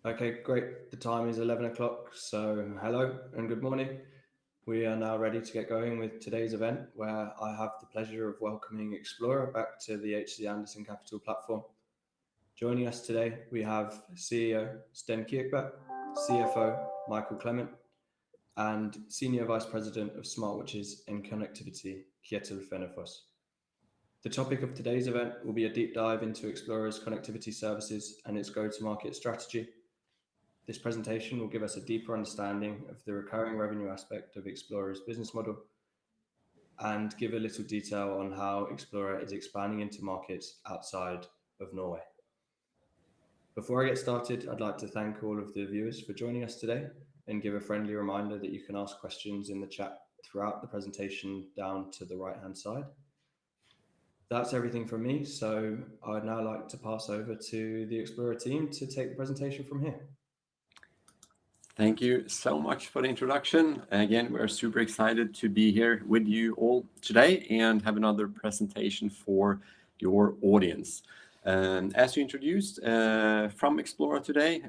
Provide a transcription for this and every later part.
Okay, great. The time is 11 o'clock, so hello and good morning. We are now ready to get going with today's event, where I have the pleasure of welcoming Xplora back to the HC Andersen Capital platform. Joining us today, we have CEO Sten Kirkberg, CFO Michael Clement, and Senior Vice President of Smartwatches and Connectivity, Kjetil Fennerfoss. The topic of today's event will be a deep dive into Xplora's connectivity services and its go-to-market strategy. This presentation will give us a deeper understanding of the recurring revenue aspect of Xplora's business model and give a little detail on how Xplora is expanding into markets outside of Norway. Before I get started, I'd like to thank all of the viewers for joining us today and give a friendly reminder that you can ask questions in the chat throughout the presentation down to the right-hand side. That's everything from me, so I'd now like to pass over to the Xplora team to take the presentation from here. Thank you so much for the introduction. Again, we're super excited to be here with you all today and have another presentation for your audience. As you introduced, from Xplora today,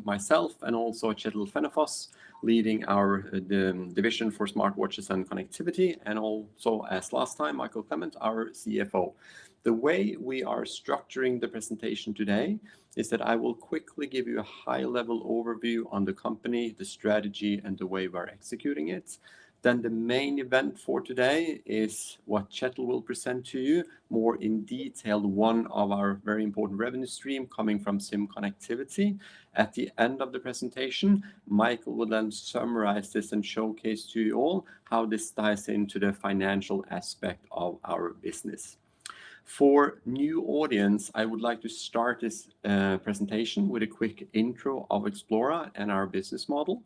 myself and also Kjetil Fennerfoss, leading our division for smartwatches and connectivity, and also, as last time, Michael Clement, our CFO. The way we are structuring the presentation today is that I will quickly give you a high-level overview on the company, the strategy, and the way we're executing it. Then the main event for today is what Kjetil will present to you more in detail, one of our very important revenue stream coming from SIM connectivity. At the end of the presentation, Michael will then summarize this and showcase to you all how this ties into the financial aspect of our business. For new audience, I would like to start this presentation with a quick intro of Xplora and our business model.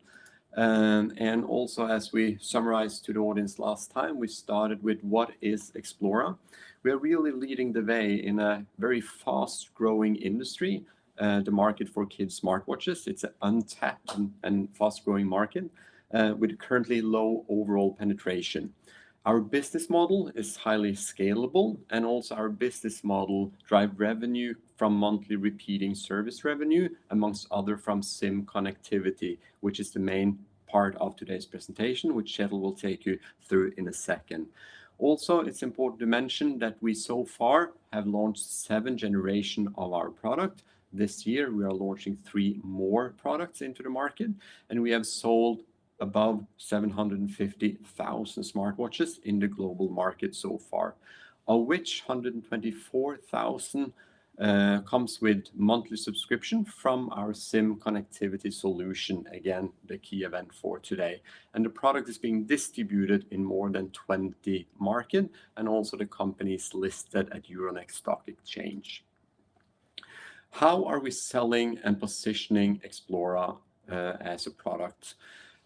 And also, as we summarized to the audience last time, we started with what is Xplora. We are really leading the way in a very fast-growing industry, the market for kids' smartwatches. It's an untapped and fast-growing market with currently low overall penetration. Our business model is highly scalable, and also our business model drives revenue from monthly repeating service revenue, amongst other from SIM connectivity, which is the main part of today's presentation, which Kjetil will take you through in a second. Also, it's important to mention that we so far have launched 7 generations of our product. This year, we are launching 3 more products into the market, and we have sold above 750,000 smartwatches in the global market so far, of which 124,000 comes with monthly subscription from our SIM connectivity solution, again, the key event for today. And the product is being distributed in more than 20 markets, and also the company is listed at Euronext Stock Exchange. How are we selling and positioning Xplora as a product?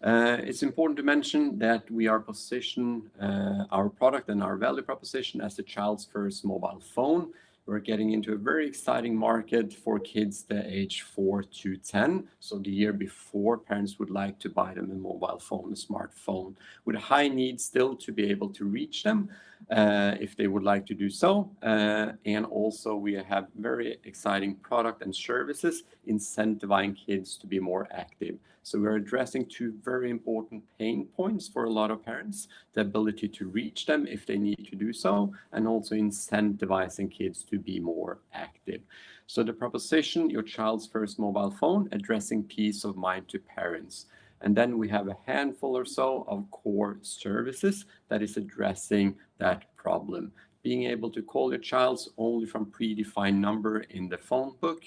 It's important to mention that we are positioning our product and our value proposition as the child's first mobile phone. We're getting into a very exciting market for kids the age 4 to 10. So the year before, parents would like to buy them a mobile phone, a smartphone, with a high need still to be able to reach them if they would like to do so. And also we have very exciting product and services incentivizing kids to be more active. So we're addressing 2 very important pain points for a lot of parents: the ability to reach them if they need to do so, and also incentivizing kids to be more active. So the proposition, your child's first mobile phone, addressing peace of mind to parents. And then we have a handful or so of core services that is addressing that problem. Being able to call your child only from predefined number in the phone book,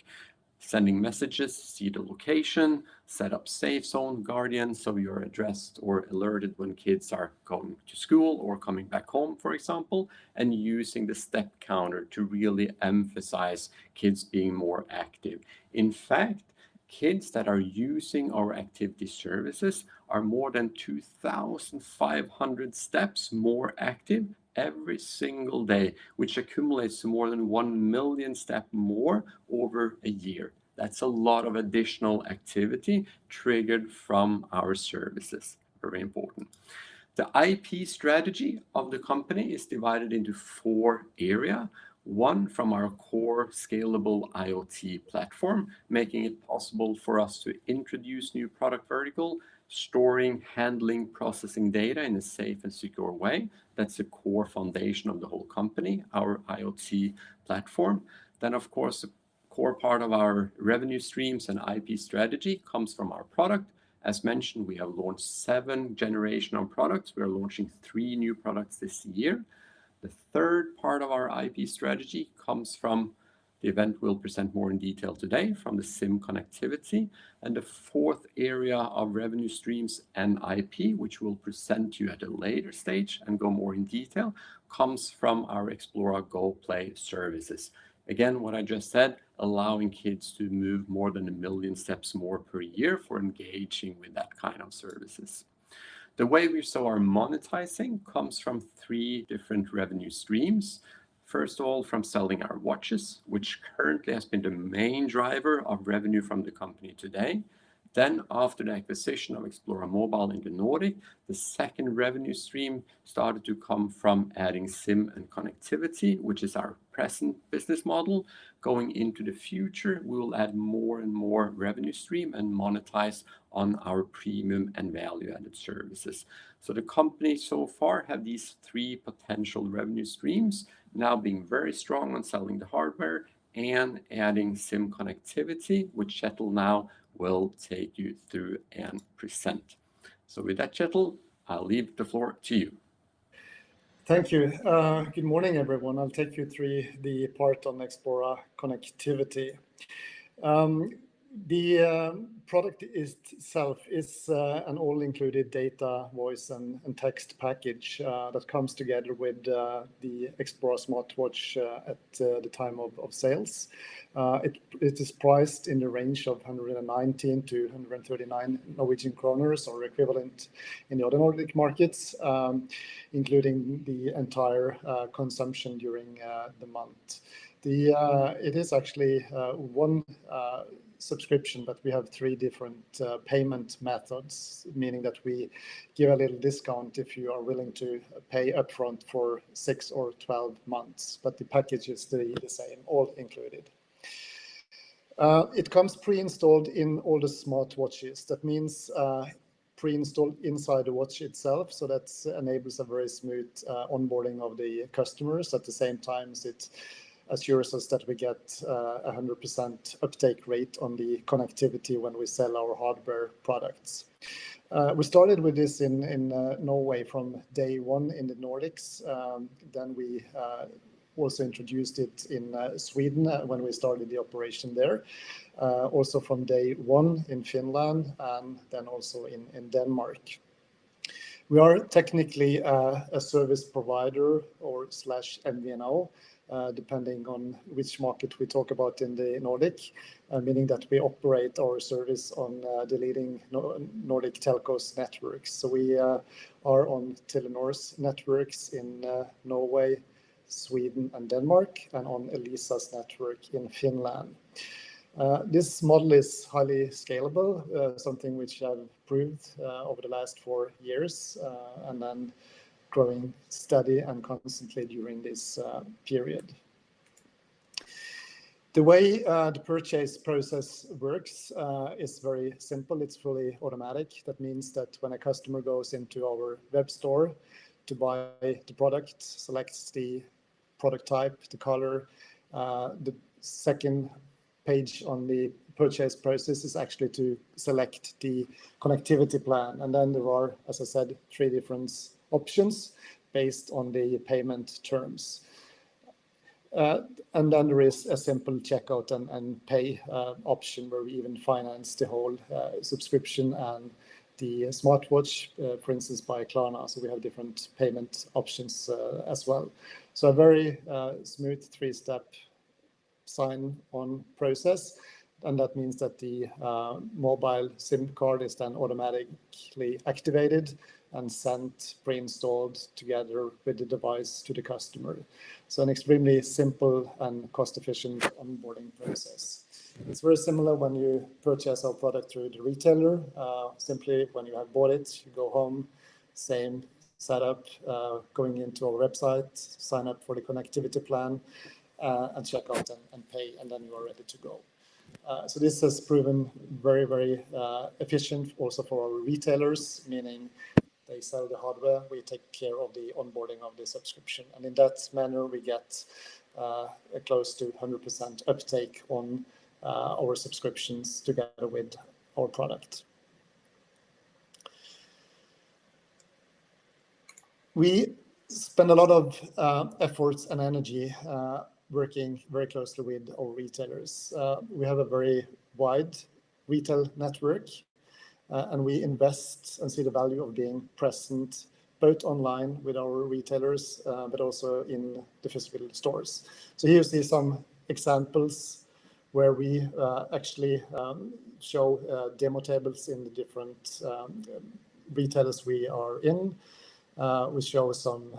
sending messages, see the location, set up safe zone guardian so you're addressed or alerted when kids are going to school or coming back home, for example, and using the step counter to really emphasize kids being more active. In fact, kids that are using our activity services are more than 2,500 steps more active every single day, which accumulates to more than 1 million steps more over a year. That's a lot of additional activity triggered from our services. Very important. The IP strategy of the company is divided into 4 areas. One, from our core scalable IoT platform, making it possible for us to introduce new product vertical, storing, handling, processing data in a safe and secure way. That's the core foundation of the whole company, our IoT platform. Then, of course, a core part of our revenue streams and IP strategy comes from our product. As mentioned, we have launched 7 generations of products. We are launching 3 new products this year. The third part of our IP strategy comes from the event we'll present more in detail today, from the SIM connectivity. And the fourth area of revenue streams and IP, which we'll present to you at a later stage and go more in detail, comes from our Xplora Go Play services. Again, what I just said, allowing kids to move more than 1 million steps more per year for engaging with that kind of services. The way we are monetizing comes from 3 different revenue streams. First of all, from selling our watches, which currently has been the main driver of revenue from the company today. Then, after the acquisition of Xplora Mobile in the Nordic, the second revenue stream started to come from adding SIM and connectivity, which is our present business model. Going into the future, we will add more and more revenue stream and monetize on our premium and value-added services. So the company so far have these 3 potential revenue streams, now being very strong on selling the hardware and adding SIM connectivity, which Kjetil now will take you through and present. So with that, Kjetil, I'll leave the floor to you. Thank you. Good morning, everyone. I'll take you through the part on Xplora connectivity. The product itself is an all-included data, voice, and text package that comes together with the Xplora smartwatch at the time of sales. It is priced in the range of 119 to 139 Norwegian kroner, or equivalent in the other Nordic markets, including the entire consumption during the month. It is actually one subscription, but we have 3 different payment methods, meaning that we give a little discount if you are willing to pay upfront for 6 or 12 months, but the package is the same, all included. It comes pre-installed in all the smartwatches. That means pre-installed inside the watch itself, so that enables a very smooth onboarding of the customers. At the same time, it assures us that we get 100% uptake rate on the connectivity when we sell our hardware products. We started with this in Norway from day 1 in the Nordics. Then we also introduced it in Sweden when we started the operation there. Also from day 1 in Finland, and then also in Denmark. We are technically a service provider or /MVNO, depending on which market we talk about in the Nordic, meaning that we operate our service on the leading Nordic telcos networks. So we are on Telenor's networks in Norway, Sweden, and Denmark, and on Elisa's network in Finland. This model is highly scalable, something which I've proved over the last 4 years, and then growing steady and constantly during this period. The way the purchase process works is very simple. It's fully automatic. That means that when a customer goes into our web store to buy the product, selects the product type, the color, the second page on the purchase process is actually to select the connectivity plan. And then there are, as I said, 3 different options based on the payment terms. And then there is a simple checkout and pay option where we even finance the whole subscription and the smartwatch, for instance, by Klarna. So we have different payment options as well. So a very smooth 3-step sign-on process. And that means that the mobile SIM card is then automatically activated and sent pre-installed together with the device to the customer. So an extremely simple and cost-efficient onboarding process. It's very similar when you purchase our product through the retailer. Simply when you have bought it, you go home, same setup, going into our website, sign up for the connectivity plan, and check out and pay, and then you are ready to go. So this has proven very, very efficient also for our retailers, meaning they sell the hardware, we take care of the onboarding of the subscription. And in that manner, we get a close to 100% uptake on our subscriptions together with our product. We spend a lot of efforts and energy working very closely with our retailers. We have a very wide retail network, and we invest and see the value of being present both online with our retailers, but also in the physical stores. So here you see some examples where we actually show demo tables in the different retailers we are in. We show some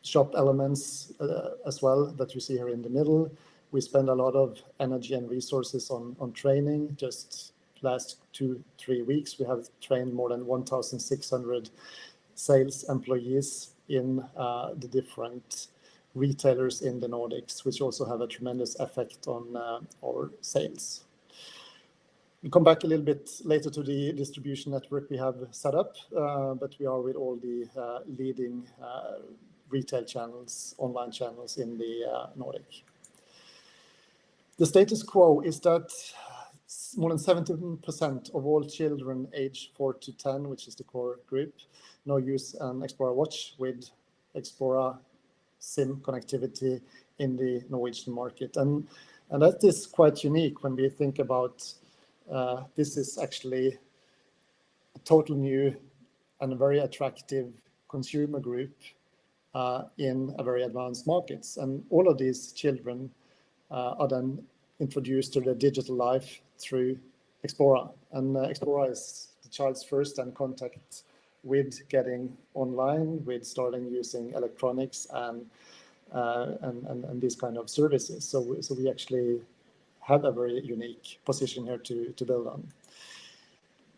shop elements as well that you see here in the middle. We spend a lot of energy and resources on training. Just last 2-3 weeks, we have trained more than 1,600 sales employees in the different retailers in the Nordics, which also have a tremendous effect on our sales. We'll come back a little bit later to the distribution network we have set up, but we are with all the leading retail channels, online channels in the Nordic. The status quo is that more than 70% of all children aged 4 to 10, which is the core group, now use an Xplora watch with Xplora SIM connectivity in the Norwegian market. And that is quite unique when we think about this is actually a total new and a very attractive consumer group in a very advanced markets. And all of these children are then introduced to the digital life through Xplora. And Xplora is the child's first and contact with getting online, with starting using electronics and these kind of services. So we actually have a very unique position here to build on.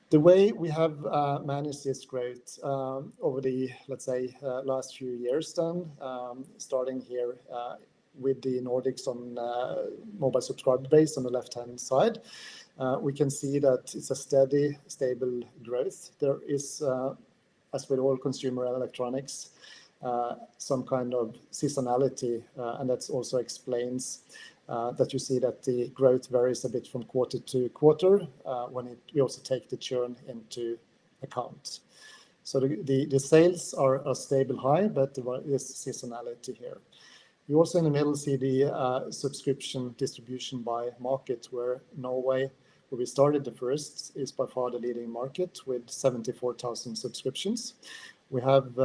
The way we have managed this growth over the, let's say, last few years then, starting here with the Nordics on mobile subscriber base on the left-hand side, we can see that it's a steady, stable growth. There is, as with all consumer electronics, some kind of seasonality, and that also explains that you see that the growth varies a bit from quarter to quarter when we also take the churn into account. So the sales are stable high, but there is seasonality here. You also in the middle see the subscription distribution by market, where Norway, where we started the first, is by far the leading market with 74,000 subscriptions. We have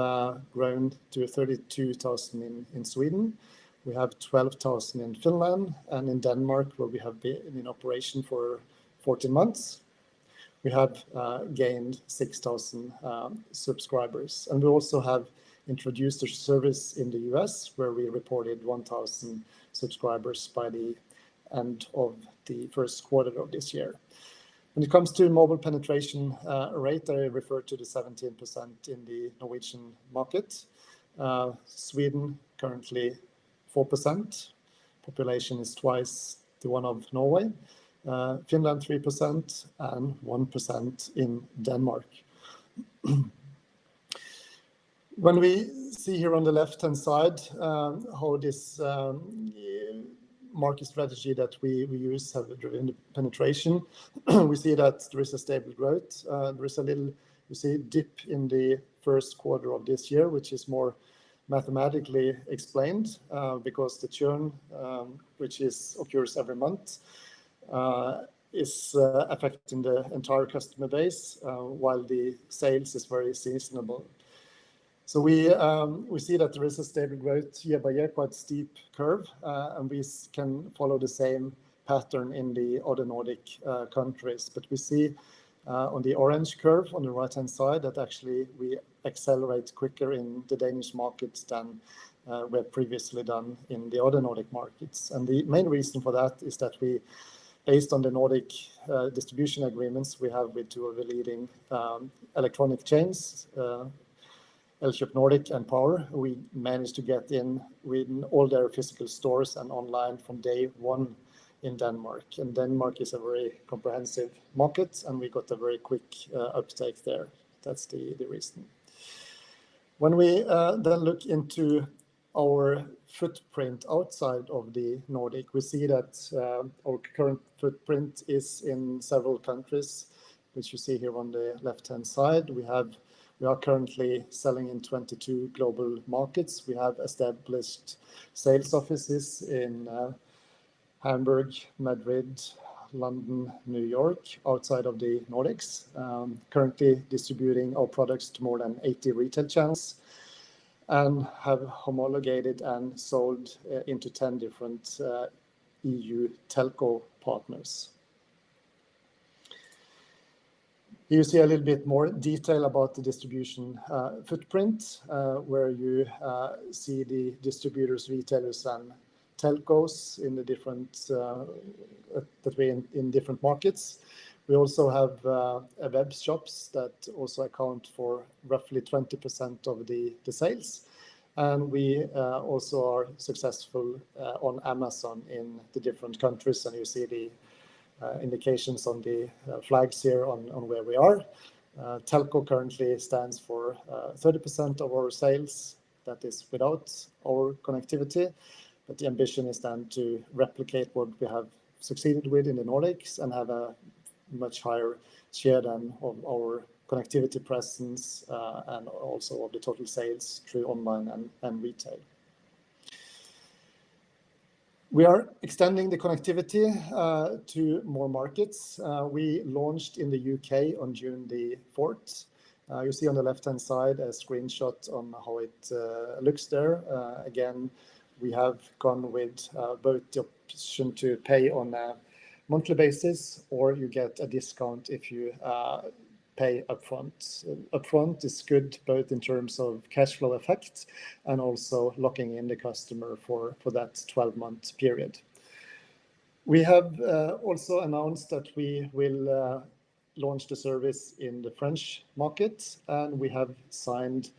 grown to 32,000 in Sweden. We have 12,000 in Finland, and in Denmark, where we have been in operation for 14 months, we have gained 6,000 subscribers. And we also have introduced a service in the US, where we reported 1,000 subscribers by the end of the first quarter of this year. When it comes to mobile penetration rate, I refer to the 17% in the Norwegian market. Sweden currently 4%. Population is twice the one of Norway. Finland 3% and 1% in Denmark. When we see here on the left-hand side how this market strategy that we use have driven the penetration, we see that there is a stable growth. There is a little, you see, dip in the first quarter of this year, which is more mathematically explained because the churn, which occurs every month, is affecting the entire customer base, while the sales is very seasonable. So we see that there is a stable growth year by year, quite steep curve, and we can follow the same pattern in the other Nordic countries. But we see on the orange curve on the right-hand side that actually we accelerate quicker in the Danish markets than we have previously done in the other Nordic markets. And the main reason for that is that we, based on the Nordic distribution agreements we have with two of the leading electronic chains, Elkjøp Nordic and Power, we managed to get in with all their physical stores and online from day one in Denmark. And Denmark is a very comprehensive market, and we got a very quick uptake there. That's the reason. When we then look into our footprint outside of the Nordic, we see that our current footprint is in several countries, which you see here on the left-hand side. We are currently selling in 22 global markets. We have established sales offices in Hamburg, Madrid, London, New York, outside of the Nordics, currently distributing our products to more than 80 retail channels, and have homologated and sold into 10 different EU telco partners. You see a little bit more detail about the distribution footprint, where you see the distributors, retailers, and telcos in the different that we in different markets. We also have web shops that also account for roughly 20% of the sales, and we also are successful on Amazon in the different countries, and you see the indications on the flags here on where we are. Telco currently stands for 30% of our sales. That is without our connectivity, but the ambition is then to replicate what we have succeeded with in the Nordics and have a much higher share than of our connectivity presence and also of the total sales through online and retail. We are extending the connectivity to more markets. We launched in the UK on June the 4th. You see on the left-hand side a screenshot on how it looks there. Again, we have gone with both the option to pay on a monthly basis, or you get a discount if you pay upfront. Upfront is good both in terms of cash flow effect and also locking in the customer for that 12-month period. We have also announced that we will launch the service in the French market, and we have signed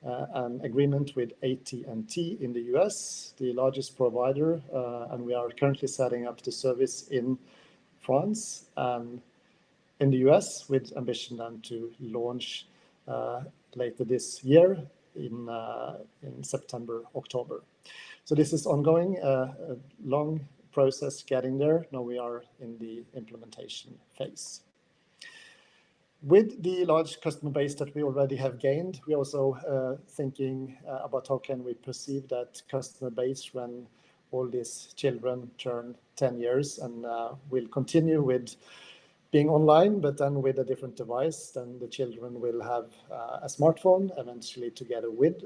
an agreement with AT&T in the US, the largest provider, and we are currently setting up the service in France and in the US with ambition then to launch later this year in September, October. So this is ongoing, a long process getting there. Now we are in the implementation phase. With the large customer base that we already have gained, we're also thinking about how can we perceive that customer base when all these children turn 10 years and will continue with being online, but then with a different device. Then the children will have a smartphone, eventually together with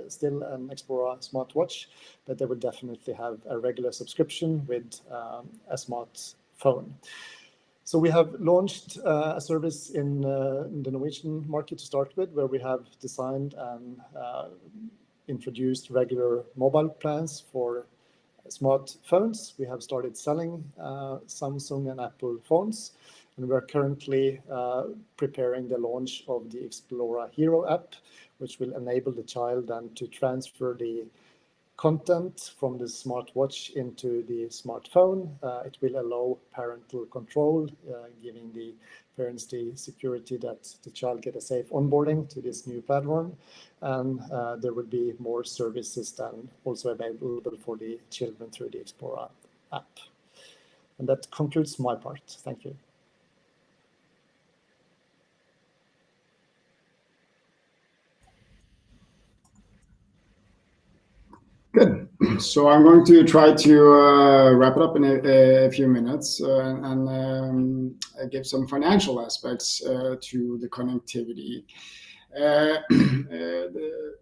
still an Xplora smartwatch, but they will definitely have a regular subscription with a smartphone. So we have launched a service in the Norwegian market to start with, where we have designed and introduced regular mobile plans for smartphones. We have started selling Samsung and Apple phones, and we are currently preparing the launch of the Xplora Hero app, which will enable the child then to transfer the content from the smartwatch into the smartphone. It will allow parental control, giving the parents the security that the child get a safe onboarding to this new platform. And there will be more services then also available for the children through the Xplora app. And that concludes my part. Thank you. Good. So I'm going to try to wrap it up in a few minutes and give some financial aspects to the connectivity. The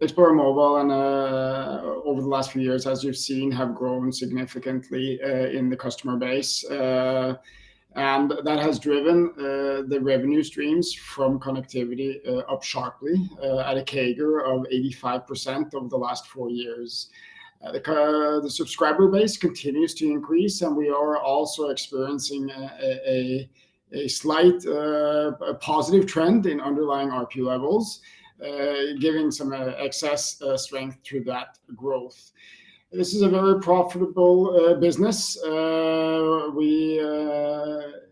Xplora Mobile and over the last few years, as you've seen, have grown significantly in the customer base. And that has driven the revenue streams from connectivity up sharply at a CAGR of 85% over the last 4 years. The subscriber base continues to increase, and we are also experiencing a slight positive trend in underlying RPU levels. giving some excess strength to that growth. This is a very profitable business. We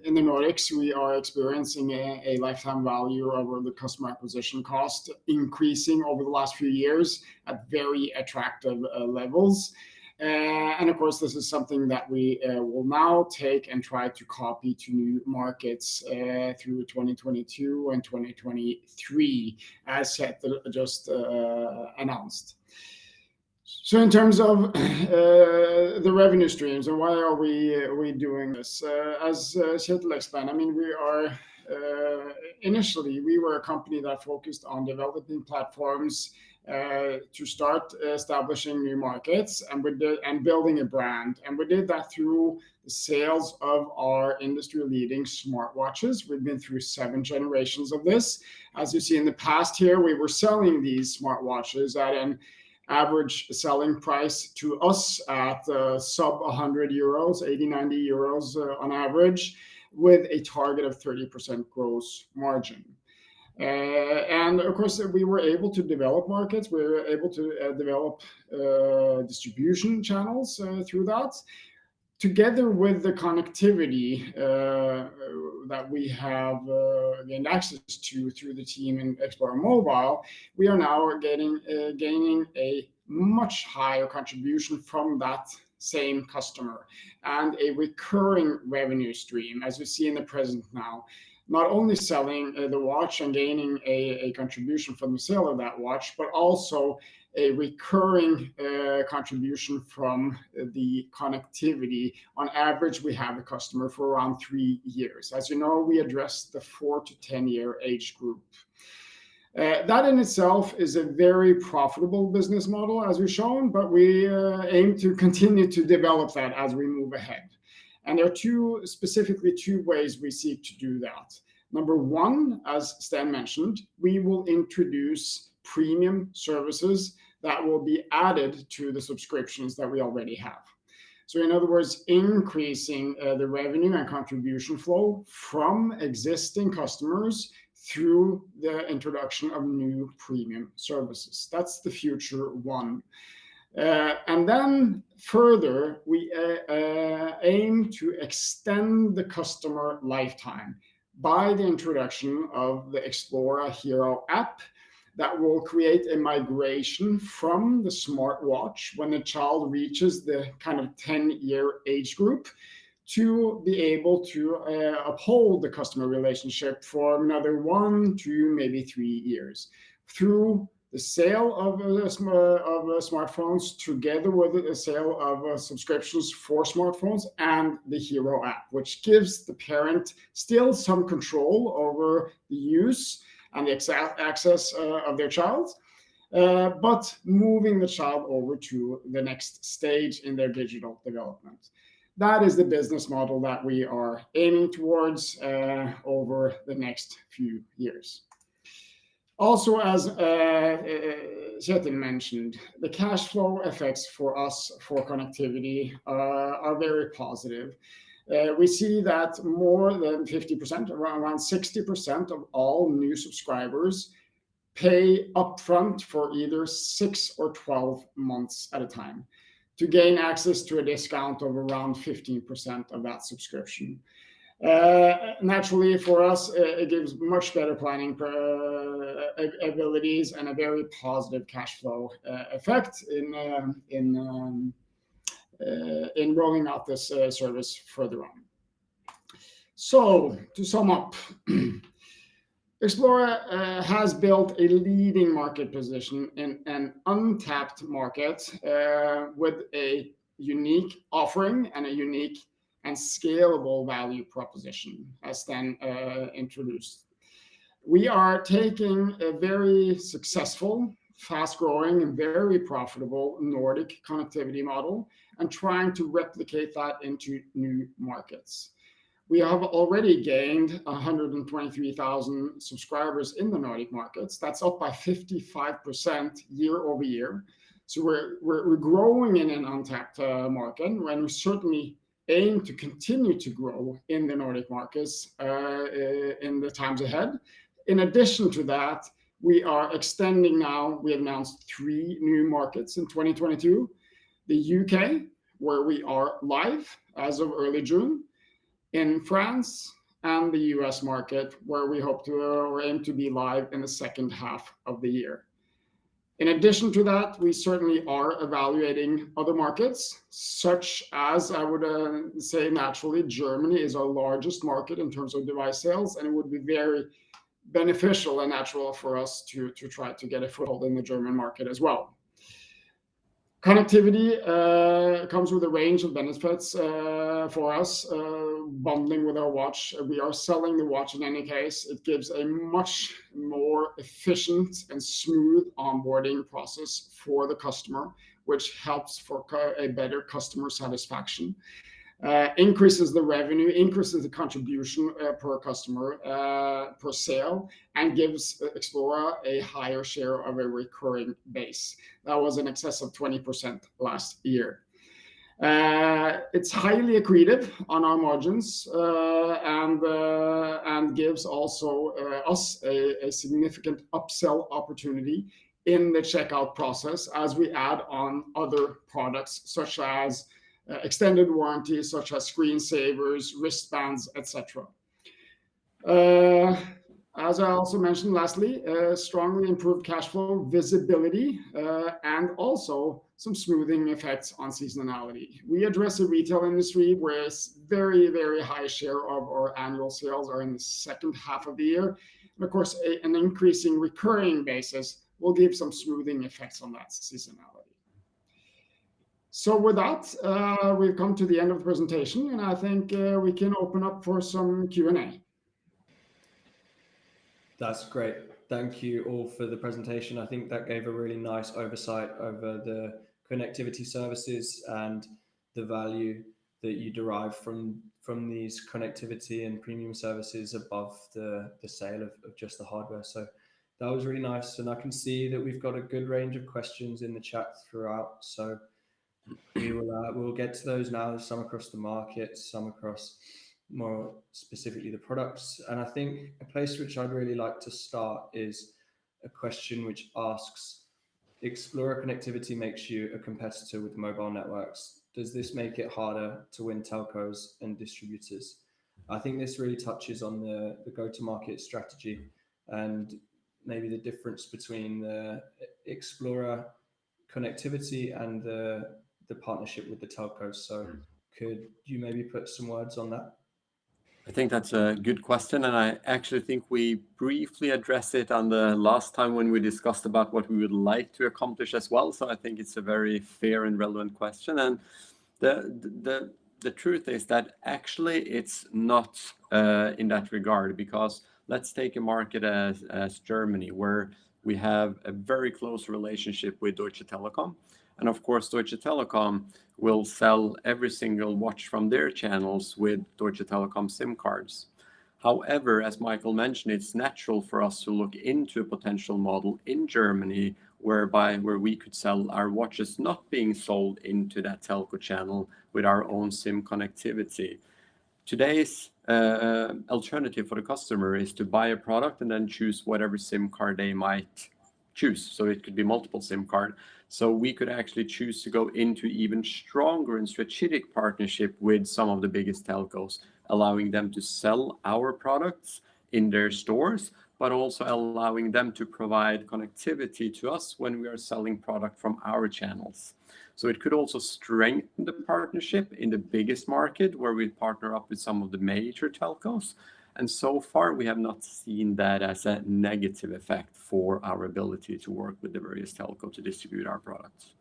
in the Nordics, we are experiencing a lifetime value over the customer acquisition cost increasing over the last few years at very attractive levels. And of course, this is something that we will now take and try to copy to new markets through 2022 and 2023, as Kjetil just announced. So in terms of the revenue streams, and why are we doing this? As Kjetil explained, I mean, we are initially we were a company that focused on developing platforms to start establishing new markets and building a brand, and we did that through the sales of our industry-leading smartwatches. We've been through 7 generations of this. As you see in the past here, we were selling these smartwatches at an average selling price to us at sub 100 euros, 80-90 euros on average, with a target of 30% gross margin. And of course, we were able to develop markets. We were able to develop distribution channels through that. Together with the connectivity that we have gained access to through the team in Xplora Mobile, we are now gaining a much higher contribution from that same customer and a recurring revenue stream, as we see in the present now. Not only selling the watch and gaining a contribution from the sale of that watch, but also a recurring contribution from the connectivity. On average, we have a customer for around 3 years. As you know, we address the 4 to 10 year age group. That in itself is a very profitable business model, as we've shown, but we aim to continue to develop that as we move ahead. And there are specifically two ways we seek to do that. Number one, as Sten mentioned, we will introduce premium services that will be added to the subscriptions that we already have. So in other words, increasing the revenue and contribution flow from existing customers through the introduction of new premium services. That's the future one. And then further, we aim to extend the customer lifetime by the introduction of the Xplora Hero app that will create a migration from the smartwatch when the child reaches the kind of 10-year age group to be able to uphold the customer relationship for another 1 to maybe 3 years through the sale of smartphones together with the sale of subscriptions for smartphones and the Hero app, which gives the parent still some control over the use and the access of their child, but moving the child over to the next stage in their digital development. That is the business model that we are aiming towards over the next few years. Also, as Kjetil mentioned, the cash flow effects for us for connectivity are very positive. We see that more than 50%, around 60% of all new subscribers pay upfront for either 6 or 12 months at a time to gain access to a discount of around 15% of that subscription. Naturally, for us, it gives much better planning abilities and a very positive cash flow effect in rolling out this service further on. So, to sum up, Xplora has built a leading market position in an untapped market with a unique offering and a unique and scalable value proposition, as Sten introduced. We are taking a very successful, fast-growing, and very profitable Nordic connectivity model and trying to replicate that into new markets. We have already gained 123,000 subscribers in the Nordic markets. That's up by 55% year over year. So we're growing in an untapped market, and we certainly aim to continue to grow in the Nordic markets in the times ahead. In addition to that, we are extending now. We have announced 3 new markets in 2022. The UK, where we are live as of early June, in France, and the US market, where we hope to or aim to be live in the second half of the year. In addition to that, we certainly are evaluating other markets, such as, I would say naturally, Germany is our largest market in terms of device sales, and it would be very beneficial and natural for us to try to get a foothold in the German market as well. Connectivity comes with a range of benefits for us. Bundling with our watch, we are selling the watch in any case. It gives a much more efficient and smooth onboarding process for the customer, which helps for a better customer satisfaction. Increases the revenue, increases the contribution per customer, per sale, and gives Xplora a higher share of a recurring base. That was in excess of 20% last year. It's highly accretive on our margins, and gives also us a significant upsell opportunity in the checkout process as we add on other products such as extended warranties, such as screensavers, wristbands, etc. As I also mentioned lastly, strongly improved cash flow visibility, and also some smoothing effects on seasonality. We address a retail industry where a very, very high share of our annual sales are in the second half of the year. And of course, an increasing recurring basis will give some smoothing effects on that seasonality. So with that, we've come to the end of the presentation, and I think we can open up for some Q&A. That's great. Thank you all for the presentation. I think that gave a really nice oversight over the connectivity services and the value that you derive from these connectivity and premium services above the sale of just the hardware. So that was really nice. And I can see that we've got a good range of questions in the chat throughout. So we'll get to those now, some across the market, some across more specifically the products. And I think a place which I'd really like to start is a question which asks, Xplora connectivity makes you a competitor with mobile networks. Does this make it harder to win telcos and distributors? I think this really touches on the go-to-market strategy and maybe the difference between the Xplora connectivity and the partnership with the telcos. So could you maybe put some words on that? I think that's a good question, and I actually think we briefly addressed it on the last time when we discussed about what we would like to accomplish as well. So I think it's a very fair and relevant question. And the truth is that actually it's not in that regard, because let's take a market as Germany, where we have a very close relationship with Deutsche Telekom. And of course, Deutsche Telekom will sell every single watch from their channels with Deutsche Telekom SIM cards. However, as Michael mentioned, it's natural for us to look into a potential model in Germany where we could sell our watches not being sold into that telco channel with our own SIM connectivity. Today's alternative for the customer is to buy a product and then choose whatever SIM card they might choose. So it could be multiple SIM card. So we could actually choose to go into even stronger and strategic partnership with some of the biggest telcos, allowing them to sell our products in their stores, but also allowing them to provide connectivity to us when we are selling product from our channels. So it could also strengthen the partnership in the biggest market where we partner up with some of the major telcos. And so far, we have not seen that as a negative effect for our ability to work with the various telcos to distribute our products.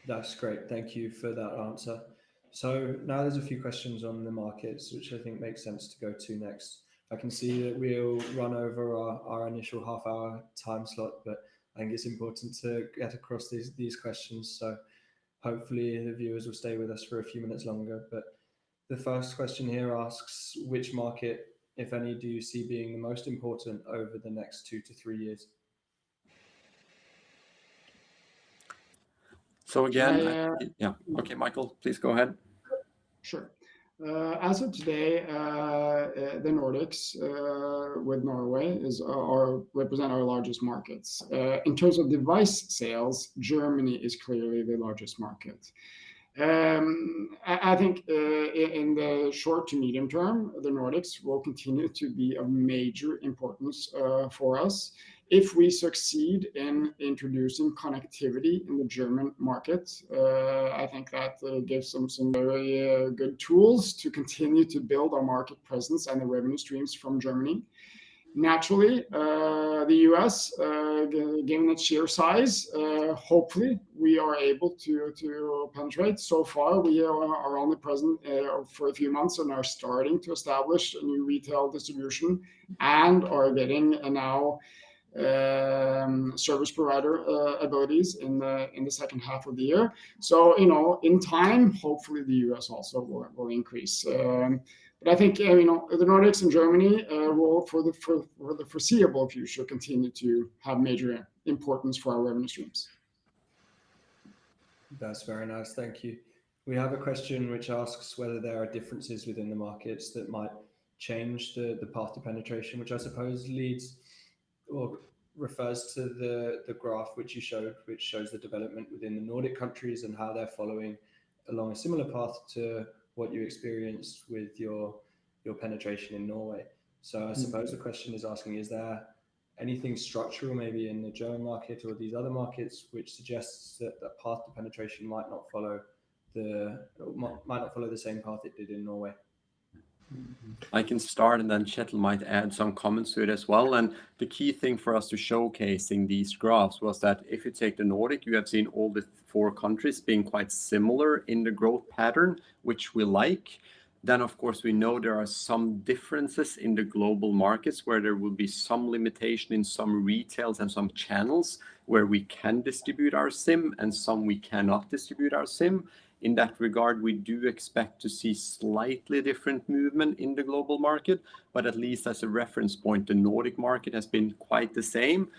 That's great. Thank you for that answer. So now there's a few questions on the markets, which I think makes sense to go to next. I can see that we'll run over our initial half-hour time slot, but I think it's important to get across these questions. So hopefully the viewers will stay with us for a few minutes longer. But the first question here asks, which market, if any, do you see being the most important over the next 2 to 3 years? So again, yeah. Okay, Michael, please go ahead. Sure. As of today, the Nordics with Norway represent our largest markets. In terms of device sales, Germany is clearly the largest market. I think in the short to medium term, the Nordics will continue to be of major importance for us. If we succeed in introducing connectivity in the German market, I think that gives some very good tools to continue to build our market presence and the revenue streams from Germany. Naturally, the US, given its sheer size, hopefully we are able to penetrate. So far, we are only present for a few months and are starting to establish a new retail distribution and are getting now service provider abilities in the second half of the year. So, in time, hopefully the US also will increase. But I think, the Nordics and Germany will, for the foreseeable future, continue to have major importance for our revenue streams. That's very nice. Thank you. We have a question which asks whether there are differences within the markets that might change the path to penetration, which I suppose leads or refers to the graph which you showed, which shows the development within the Nordic countries and how they're following along a similar path to what you experienced with your penetration in Norway. So I suppose the question is asking, is there anything structural maybe in the German market or these other markets which suggests that the path to penetration might not follow the same path it did in Norway? I can start and then Kjetil might add some comments to it as well. And the key thing for us to showcasing these graphs was that if you take the Nordic, you have seen all the 4 countries being quite similar in the growth pattern, which we like. Then, of course, we know there are some differences in the global markets where there will be some limitation in some retails and some channels where we can distribute our SIM and some we cannot distribute our SIM. In that regard, we do expect to see slightly different movement in the global market, but at least as a reference point, the Nordic market has been quite the same.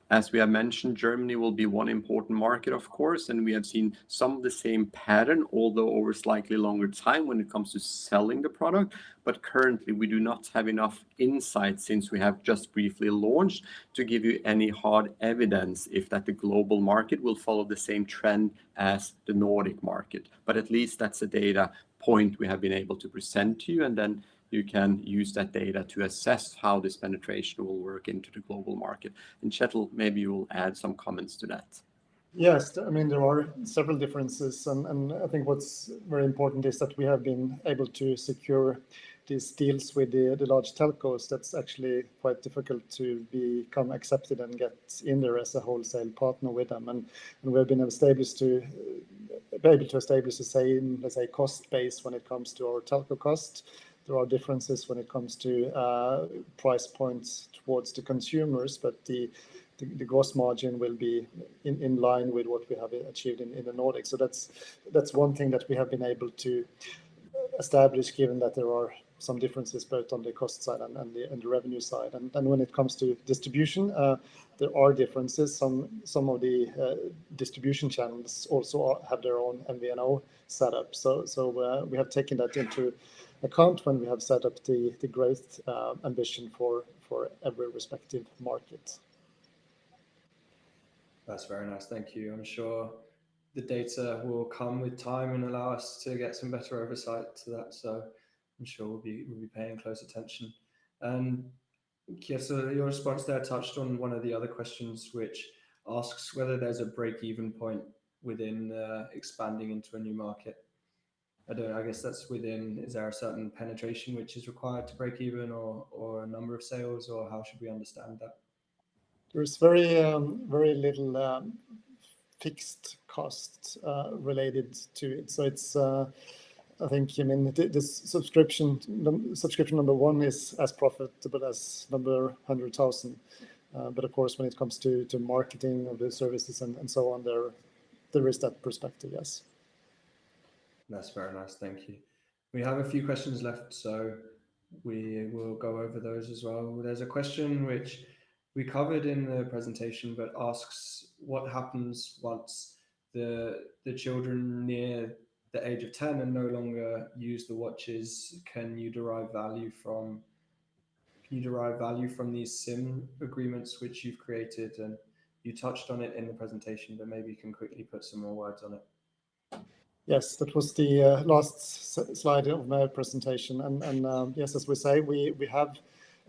As we have mentioned, Germany will be one important market, of course, and we have seen some of the same pattern, although over slightly longer time when it comes to selling the product. But currently, we do not have enough insight since we have just briefly launched to give you any hard evidence if that the global market will follow the same trend as the Nordic market. But at least that's a data point we have been able to present to you, and then you can use that data to assess how this penetration will work into the global market. And Kjetil, maybe you will add some comments to that. Yes, I mean, there are several differences. And I think what's very important is that we have been able to secure these deals with the large telcos. That's actually quite difficult to become accepted and get in there as a wholesale partner with them. And we have been able to establish the same, let's say, cost base when it comes to our telco cost. There are differences when it comes to price points towards the consumers, but the gross margin will be in line with what we have achieved in the Nordics. So that's one thing that we have been able to establish, given that there are some differences both on the cost side and the revenue side. And when it comes to distribution, there are differences. Some of the distribution channels also have their own MVNO setup. So we have taken that into account when we have set up the growth ambition for every respective market. That's very nice. Thank you. I'm sure the data will come with time and allow us to get some better oversight to that. So I'm sure we'll be paying close attention. And Kjetil, your response there touched on one of the other questions, which asks whether there's a break-even point within expanding into a new market. I guess that's within, is there a certain penetration which is required to break even, or a number of sales, or how should we understand that? There's very little fixed costs related to it. So it's, I think, the subscription number 1 is as profitable as number 100,000. But of course, when it comes to marketing of the services and so on, there is that perspective, yes. That's very nice. Thank you. We have a few questions left, so we will go over those as well. There's a question which we covered in the presentation, but asks what happens once the children near the age of 10 and no longer use the watches, can you derive value from these SIM agreements which you've created? And you touched on it in the presentation, but maybe you can quickly put some more words on it. Yes, that was the last slide of my presentation. And yes, as we say, we have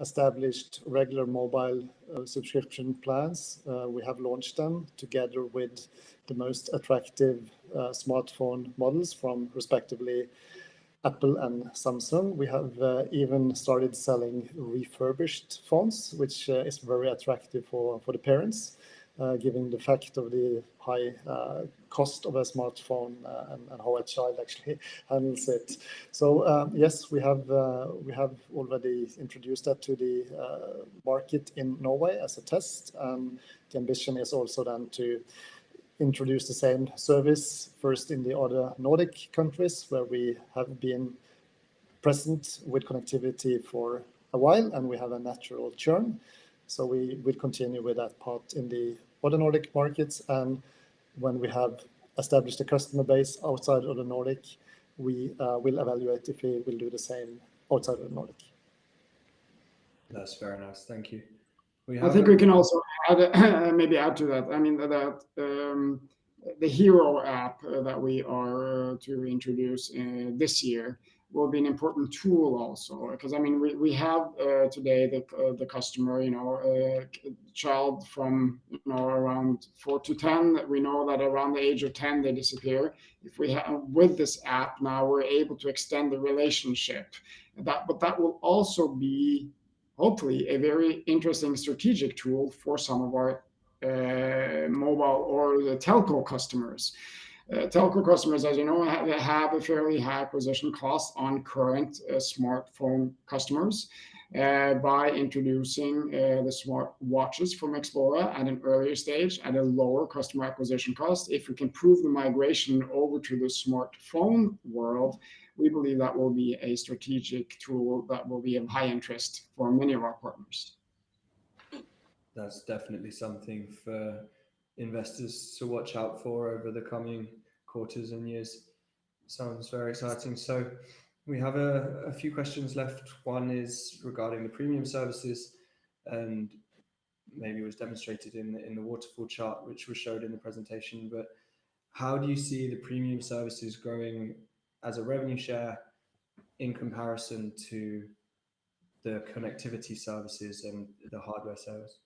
established regular mobile subscription plans. We have launched them together with the most attractive smartphone models from respectively Apple and Samsung. We have even started selling refurbished phones, which is very attractive for the parents, given the fact of the high cost of a smartphone and how a child actually handles it. So yes, we have already introduced that to the market in Norway as a test. The ambition is also then to introduce the same service first in the other Nordic countries where we have been present with connectivity for a while and we have a natural churn. So we will continue with that part in the other Nordic markets, and when we have established a customer base outside of the Nordic, we will evaluate if we will do the same outside of the Nordic. That's very nice, thank you. I think we can also add, maybe add to that. I mean that the Hero app that we are to introduce this year will be an important tool also, because I mean we have today the customer, child from around 4 to 10. We know that around the age of 10 they disappear. If we have with this app now, we're able to extend the relationship. But that will also be hopefully a very interesting strategic tool for some of our mobile or the telco customers. Telco customers, as you know, have a fairly high acquisition cost on current smartphone customers. By introducing the smart watches from Xplora at an earlier stage at a lower customer acquisition cost, if we can prove the migration over to the smartphone world, we believe that will be a strategic tool that will be of high interest for many of our partners. That's definitely something for investors to watch out for over the coming quarters and years. Sounds very exciting. So we have a few questions left. One is regarding the premium services, and maybe it was demonstrated in the waterfall chart which was showed in the presentation, but how do you see the premium services growing as a revenue share in comparison to the connectivity services and the hardware service?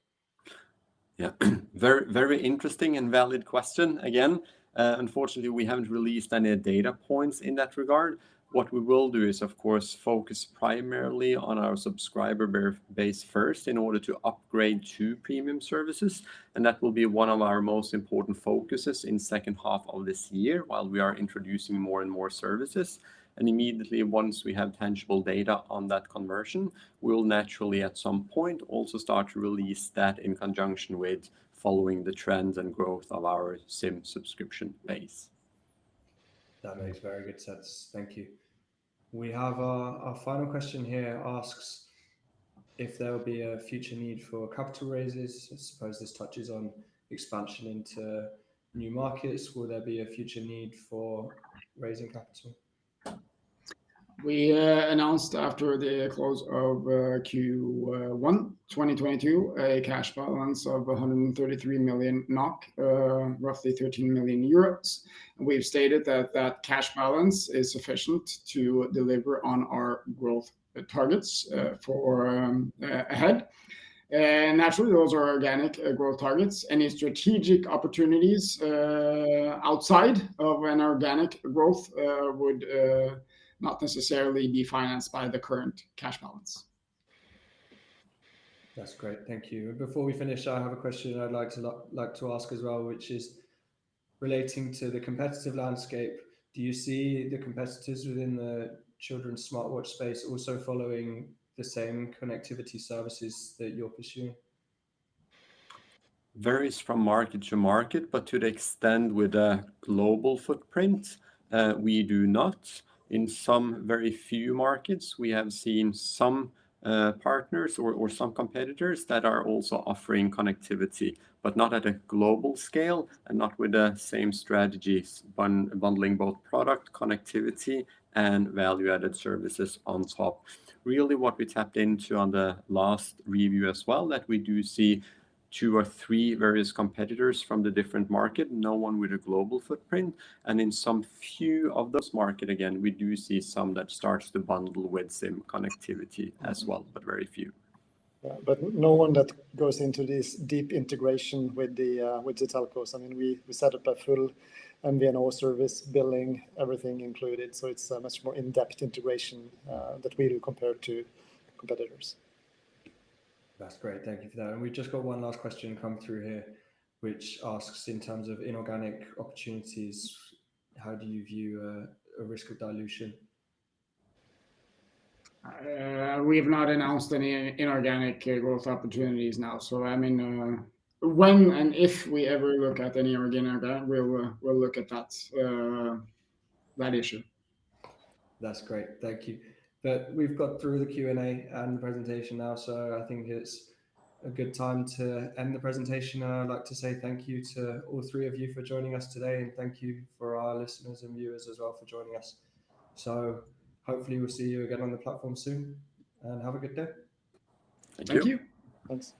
Yeah, very, very interesting and valid question again. Unfortunately, we haven't released any data points in that regard. What we will do is, of course, focus primarily on our subscriber base first in order to upgrade to premium services. And that will be one of our most important focuses in second half of this year while we are introducing more and more services. And immediately once we have tangible data on that conversion, we'll naturally at some point also start to release that in conjunction with following the trends and growth of our SIM subscription base. That makes very good sense. Thank you. We have our final question here asks if there will be a future need for capital raises. I suppose this touches on expansion into new markets. Will there be a future need for raising capital? We announced after the close of Q1 2022 a cash balance of 133 million NOK, roughly 13 million euros. We've stated that that cash balance is sufficient to deliver on our growth targets for ahead. And naturally, those are organic growth targets. Any strategic opportunities outside of an organic growth would not necessarily be financed by the current cash balance. That's great, thank you. Before we finish, I have a question I'd like to ask as well, which is relating to the competitive landscape. Do you see the competitors within the children's smartwatch space also following the same connectivity services that you're pursuing? Varies from market to market, but to the extent with a global footprint, we do not. In some very few markets, we have seen some partners or some competitors that are also offering connectivity, but not at a global scale and not with the same strategies, bundling both product connectivity and value-added services on top. Really what we tapped into on the last review as well, that we do see 2 or 3 various competitors from the different market, no one with a global footprint. And in some few of those market, again, we do see some that starts to bundle with SIM connectivity as well, but very few. Yeah, but no one that goes into this deep integration with the telcos. I mean, we set up a full MVNO service, billing, everything included. So it's a much more in-depth integration that we do compared to competitors. That's great. Thank you for that. And we just got one last question come through here, which asks, in terms of inorganic opportunities, how do you view a risk of dilution? We have not announced any inorganic growth opportunities now. So I mean, when and if we ever look at any organic, we'll look at that issue. That's great. Thank you. But we've got through the Q&A and the presentation now, so I think it's a good time to end the presentation. I'd like to say thank you to all 3 of you for joining us today, and thank you for our listeners and viewers as well for joining us. So hopefully we'll see you again on the platform soon, and have a good day. Thank you. Thanks.